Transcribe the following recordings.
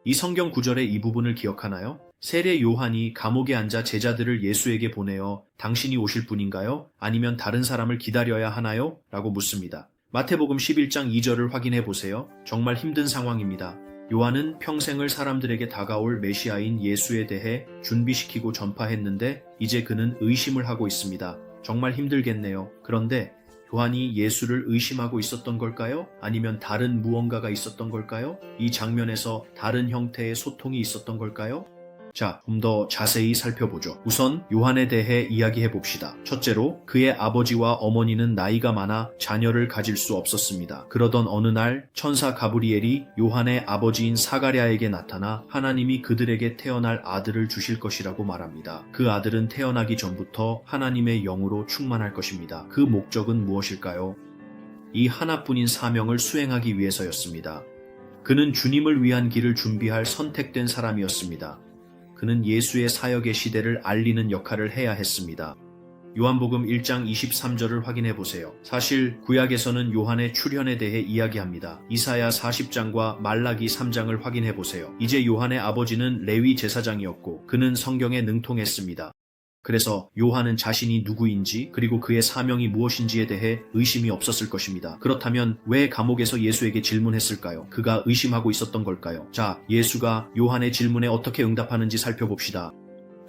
이 성경 구절의 이 부분을 기억하나요? 세례 요한이 감옥에 앉아 제자들을 예수에게 보내어 당신이 오실 분인가요? 아니면 다른 사람을 기다려야 하나요? 라고 묻습니다. 마태복음 11장 2절을 확인해 보세요. 정말 힘든 상황입니다. 요한은 평생을 사람들에게 다가올 메시아인 예수에 대해 준비시키고 전파했는데 이제 그는 의심을 하고 있습니다. 정말 힘들겠네요. 그런데 요한이 예수를 의심하고 있었던 걸까요? 아니면 다른 무언가가 있었던 걸까요? 이 장면에서 다른 형태의 소통이 있었던 걸까요? 자, 좀 더 자세히 살펴보죠. 우선 요한에 대해 이야기해 봅시다. 첫째로 그의 아버지와 어머니는 나이가 많아 자녀를 가질 수 없었습니다. 그러던 어느 날 천사 가브리엘이 요한의 아버지인 사가랴에게 나타나 하나님이 그들에게 태어날 아들을 주실 것이라고 말합니다. 그 아들은 태어나기 전부터 하나님의 영으로 충만할 것입니다. 그 목적은 무엇일까요? 이 하나뿐인 사명을 수행하기 위해서였습니다. 그는 주님을 위한 길을 준비할 선택된 사람이었습니다. 그는 예수의 사역의 시대를 알리는 역할을 해야 했습니다. 요한복음 1장 23절을 확인해 보세요. 사실 구약에서는 요한의 출현에 대해 이야기합니다. 이사야 40장과 말라기 3장을 확인해 보세요. 이제 요한의 아버지는 레위 제사장이었고 그는 성경에 능통했습니다. 그래서 요한은 자신이 누구인지 그리고 그의 사명이 무엇인지에 대해 의심이 없었을 것입니다. 그렇다면 왜 감옥에서 예수에게 질문했을까요? 그가 의심하고 있었던 걸까요? 자, 예수가 요한의 질문에 어떻게 응답하는지 살펴봅시다.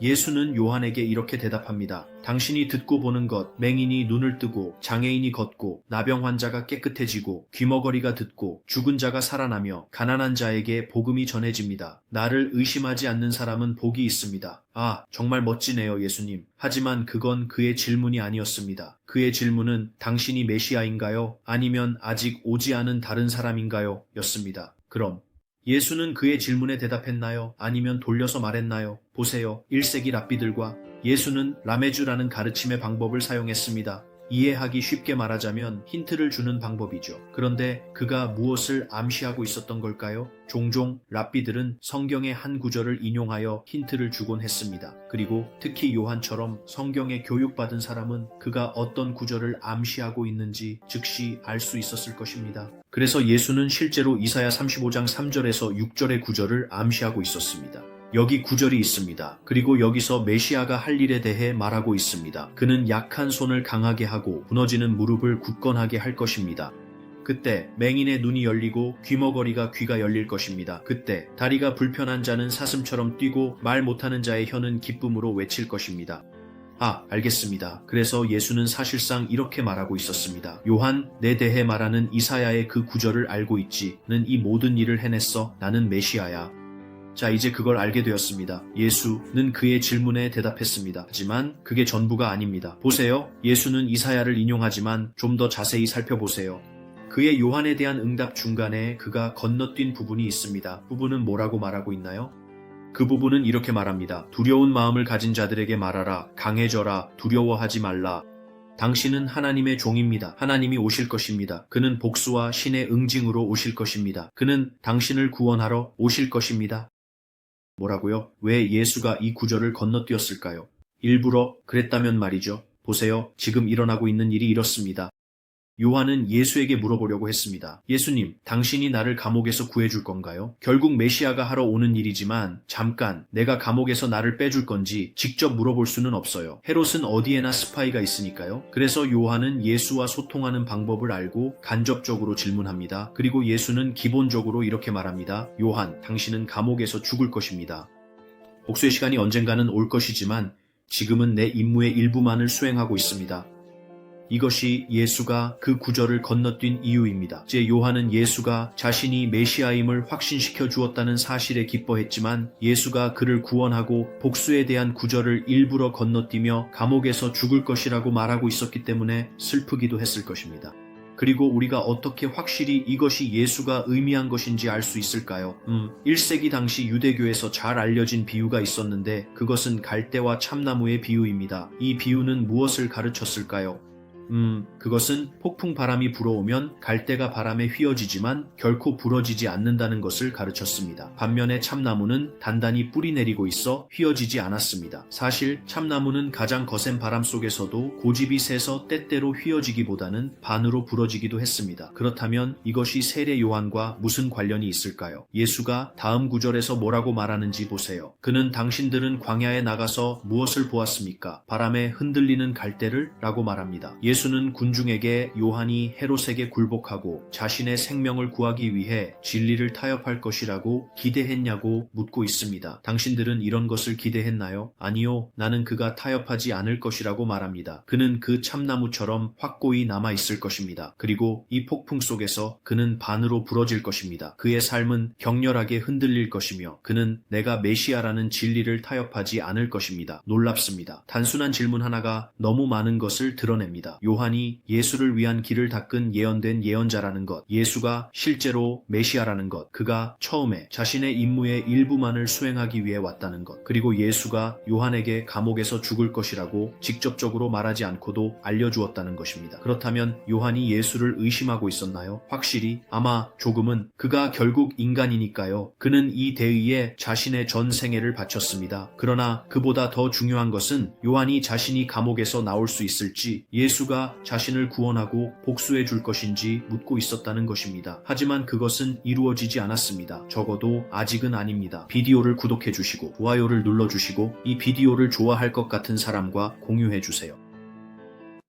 예수는 요한에게 이렇게 대답합니다. 당신이 듣고 보는 것, 맹인이 눈을 뜨고 장애인이 걷고 나병 환자가 깨끗해지고 귀머거리가 듣고 죽은 자가 살아나며 가난한 자에게 복음이 전해집니다. 나를 의심하지 않는 사람은 복이 있습니다. 아, 정말 멋지네요, 예수님. 하지만 그건 그의 질문이 아니었습니다. 그의 질문은 당신이 메시아인가요? 아니면 아직 오지 않은 다른 사람인가요? 였습니다. 그럼 예수는 그의 질문에 대답했나요? 아니면 돌려서 말했나요? 보세요. 1세기 랍비들과 예수는 라메주라는 가르침의 방법을 사용했습니다. 이해하기 쉽게 말하자면 힌트를 주는 방법이죠. 그런데 그가 무엇을 암시하고 있었던 걸까요? 종종 랍비들은 성경의 한 구절을 인용하여 힌트를 주곤 했습니다. 그리고 특히 요한처럼 성경에 교육받은 사람은 그가 어떤 구절을 암시하고 있는지 즉시 알 수 있었을 것입니다. 그래서 예수는 실제로 이사야 35장 3절에서 6절의 구절을 암시하고 있었습니다. 여기 구절이 있습니다. 그리고 여기서 메시아가 할 일에 대해 말하고 있습니다. 그는 약한 손을 강하게 하고 무너지는 무릎을 굳건하게 할 것입니다. 그때 맹인의 눈이 열리고 귀머거리가 귀가 열릴 것입니다. 그때 다리가 불편한 자는 사슴처럼 뛰고 말 못하는 자의 혀는 기쁨으로 외칠 것입니다. 아, 알겠습니다. 그래서 예수는 사실상 이렇게 말하고 있었습니다. 요한, 내 대해 말하는 이사야의 그 구절을 알고 있지. 는 이 모든 일을 해냈어. 나는 메시아야. 자, 이제 그걸 알게 되었습니다. 예수는 그의 질문에 대답했습니다. 하지만 그게 전부가 아닙니다. 보세요. 예수는 이사야를 인용하지만 좀 더 자세히 살펴보세요. 그의 요한에 대한 응답 중간에 그가 건너뛴 부분이 있습니다. 부분은 뭐라고 말하고 있나요? 그 부분은 이렇게 말합니다. 두려운 마음을 가진 자들에게 말하라. 강해져라. 두려워하지 말라. 당신은 하나님의 종입니다. 하나님이 오실 것입니다. 그는 복수와 신의 응징으로 오실 것입니다. 그는 당신을 구원하러 오실 것입니다. 뭐라고요? 왜 예수가 이 구절을 건너뛰었을까요? 일부러 그랬다면 말이죠. 보세요. 지금 일어나고 있는 일이 이렇습니다. 요한은 예수에게 물어보려고 했습니다. 예수님, 당신이 나를 감옥에서 구해줄 건가요? 결국 메시아가 하러 오는 일이지만 잠깐 내가 감옥에서 나를 빼줄 건지 직접 물어볼 수는 없어요. 헤롯은 어디에나 스파이가 있으니까요. 그래서 요한은 예수와 소통하는 방법을 알고 간접적으로 질문합니다. 그리고 예수는 기본적으로 이렇게 말합니다. 요한, 당신은 감옥에서 죽을 것입니다. 복수의 시간이 언젠가는 올 것이지만 지금은 내 임무의 일부만을 수행하고 있습니다. 이것이 예수가 그 구절을 건너뛴 이유입니다. 이제 요한은 예수가 자신이 메시아임을 확신시켜 주었다는 사실에 기뻐했지만 예수가 그를 구원하고 복수에 대한 구절을 일부러 건너뛰며 감옥에서 죽을 것이라고 말하고 있었기 때문에 슬프기도 했을 것입니다. 그리고 우리가 어떻게 확실히 이것이 예수가 의미한 것인지 알 수 있을까요? 1세기 당시 유대교에서 잘 알려진 비유가 있었는데 그것은 갈대와 참나무의 비유입니다. 이 비유는 무엇을 가르쳤을까요? 그것은 폭풍 바람이 불어오면 갈대가 바람에 휘어지지만 결코 부러지지 않는다는 것을 가르쳤습니다. 반면에 참나무는 단단히 뿌리 내리고 있어 휘어지지 않았습니다. 사실 참나무는 가장 거센 바람 속에서도 고집이 세서 때때로 휘어지기보다는 반으로 부러지기도 했습니다. 그렇다면 이것이 세례 요한과 무슨 관련이 있을까요? 예수가 다음 구절에서 뭐라고 말하는지 보세요. 그는 당신들은 광야에 나가서 무엇을 보았습니까? 바람에 흔들리는 갈대를? 라고 말합니다. 예수는 군중에게 요한이 헤롯에게 굴복하고 자신의 생명을 구하기 위해 진리를 타협할 것이라고 기대했냐고 묻고 있습니다. 당신들은 이런 것을 기대했나요? 아니요, 나는 그가 타협하지 않을 것이라고 말합니다. 그는 그 참나무처럼 확고히 남아있을 것입니다. 그리고 이 폭풍 속에서 그는 반으로 부러질 것입니다. 그의 삶은 격렬하게 흔들릴 것이며 그는 내가 메시아라는 진리를 타협하지 않을 것입니다. 놀랍습니다. 단순한 질문 하나가 너무 많은 것을 드러냅니다. 요한이 예수를 위한 길을 닦은 예언된 예언자라는 것, 예수가 실제로 메시아라는 것, 그가 처음에 자신의 임무의 일부만을 수행하기 위해 왔다는 것, 그리고 예수가 요한에게 감옥에서 죽을 것이라고 직접적으로 말하지 않고도 알려주었다는 것입니다. 그렇다면 요한이 예수를 의심하고 있었나요? 확실히 아마 조금은. 그가 결국 인간이니까요. 그는 이 대의에 자신의 전 생애를 바쳤습니다. 그러나 그보다 더 중요한 것은 요한이 자신이 감옥에서 나올 수 있을지, 예수가 자신을 구원하고 복수해 줄 것인지 묻고 있었다는 것입니다. 하지만 그것은 이루어지지 않았습니다. 적어도 아직은 아닙니다. 비디오를 구독해 주시고 좋아요를 눌러 주시고 이 비디오를 좋아할 것 같은 사람과 공유해 주세요.